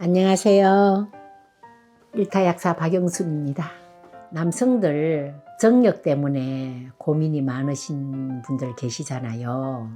안녕하세요. 일타약사 박영순입니다. 남성들 정력 때문에 고민이 많으신 분들 계시잖아요.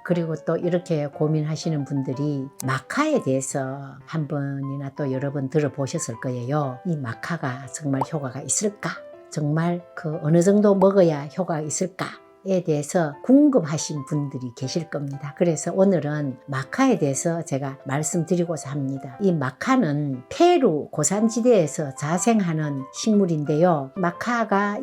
그리고 또 이렇게 고민하시는 분들이 마카에 대해서 한 번이나 또 여러 번 들어보셨을 거예요. 이 마카가 정말 효과가 있을까? 정말 어느 정도 먹어야 효과가 있을까? 에 대해서 궁금하신 분들이 계실 겁니다. 그래서 오늘은 마카에 대해서 제가 말씀드리고자 합니다. 이 마카는 페루 고산지대에서 자생하는 식물인데요. 마카가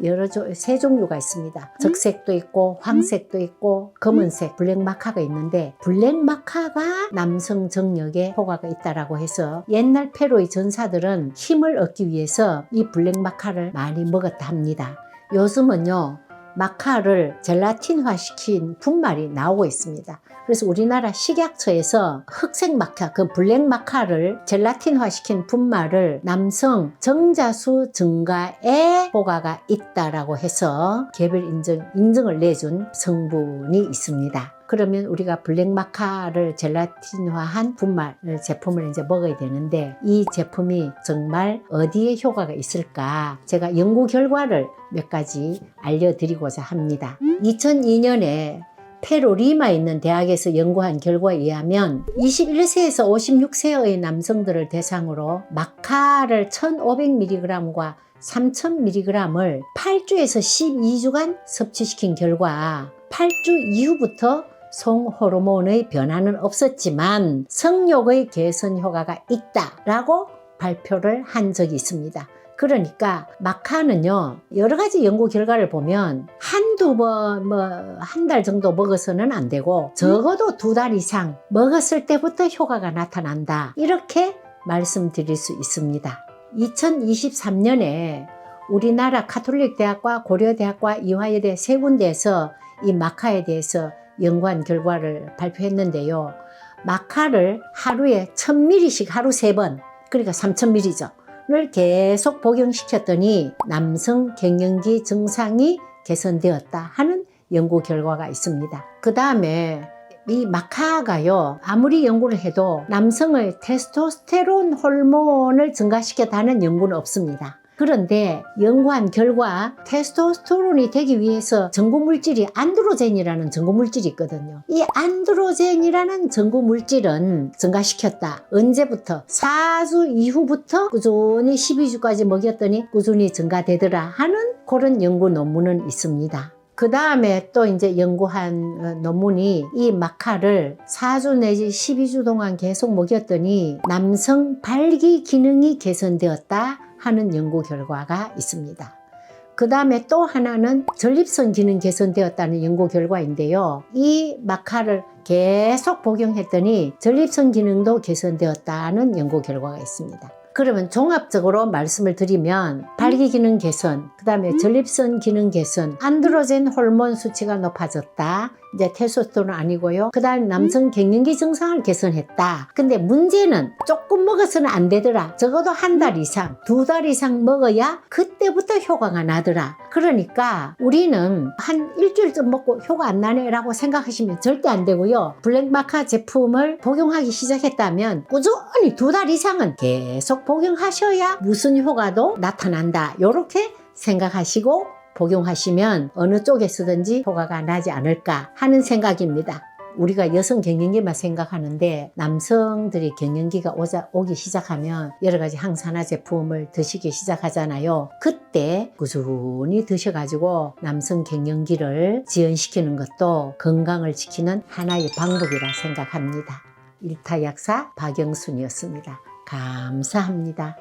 세 종류가 있습니다. 적색도 있고 황색도 있고 검은색 블랙 마카가 있는데, 블랙 마카가 남성 정력에 효과가 있다라고 해서 옛날 페루의 전사들은 힘을 얻기 위해서 이 블랙 마카를 많이 먹었다 합니다. 요즘은요, 마카를 젤라틴화시킨 분말이 나오고 있습니다. 그래서 우리나라 식약처에서 흑색 마카, 블랙 마카를 젤라틴화시킨 분말을 남성 정자수 증가에 효과가 있다라고 해서 개별 인증을 내준 성분이 있습니다. 그러면 우리가 블랙 마카를 젤라틴화한 분말 제품을 이제 먹어야 되는데, 이 제품이 정말 어디에 효과가 있을까? 제가 연구 결과를 몇 가지 알려드리고자 합니다. 2002년에 페루 리마에 있는 대학에서 연구한 결과에 의하면 21세에서 56세의 남성들을 대상으로 마카를 1500mg과 3000mg을 8주에서 12주간 섭취시킨 결과 8주 이후부터 성호르몬의 변화는 없었지만 성욕의 개선 효과가 있다라고 발표를 한 적이 있습니다. 그러니까 마카는요, 여러 가지 연구 결과를 보면 한두 번, 한 달 정도 먹어서는 안 되고 적어도 2달 이상 먹었을 때부터 효과가 나타난다, 이렇게 말씀드릴 수 있습니다. 2023년에 우리나라 가톨릭대학과 고려대학과 이화여대 세 군데에서 이 마카에 대해서 연구한 결과를 발표했는데요. 마카를 하루에 1000ml씩 하루 3번, 그러니까 3000ml죠. 를 계속 복용시켰더니 남성 갱년기 증상이 개선되었다 하는 연구 결과가 있습니다. 그 다음에 이 마카가요, 아무리 연구를 해도 남성의 테스토스테론 호르몬을 증가시켰다는 연구는 없습니다. 그런데 연구한 결과 테스토스테론이 되기 위해서 전구물질이 안드로젠이라는 전구물질이 있거든요. 이 안드로젠이라는 전구물질은 증가시켰다. 언제부터? 4주 이후부터 꾸준히 12주까지 먹였더니 꾸준히 증가되더라 하는 그런 연구 논문은 있습니다. 그 다음에 또 이제 연구한 논문이 이 마카를 4주 내지 12주 동안 계속 먹였더니 남성 발기 기능이 개선되었다 하는 연구 결과가 있습니다. 그 다음에 또 하나는 전립선 기능 개선되었다는 연구 결과인데요. 이 마카를 계속 복용했더니 전립선 기능도 개선되었다는 연구 결과가 있습니다. 그러면 종합적으로 말씀을 드리면 발기 기능 개선, 그 다음에 전립선 기능 개선, 안드로젠 호르몬 수치가 높아졌다. 이제 테스토스테론 아니고요. 그 다음에 남성 갱년기 증상을 개선했다. 근데 문제는 조금 먹어서는 안 되더라. 적어도 1달 이상, 2달 이상 먹어야 그때부터 효과가 나더라. 그러니까 우리는 한 일주일쯤 먹고 효과 안 나네 라고 생각하시면 절대 안 되고요. 블랙마카 제품을 복용하기 시작했다면 꾸준히 2달 이상은 계속 복용하셔야 무슨 효과도 나타난다, 이렇게 생각하시고 복용하시면 어느 쪽에서든지 효과가 나지 않을까 하는 생각입니다. 우리가 여성 갱년기만 생각하는데 남성들이 갱년기가 오기 시작하면 여러 가지 항산화 제품을 드시기 시작하잖아요. 그때 꾸준히 드셔가지고 남성 갱년기를 지연시키는 것도 건강을 지키는 하나의 방법이라 생각합니다. 일타약사 박영순이었습니다. 감사합니다.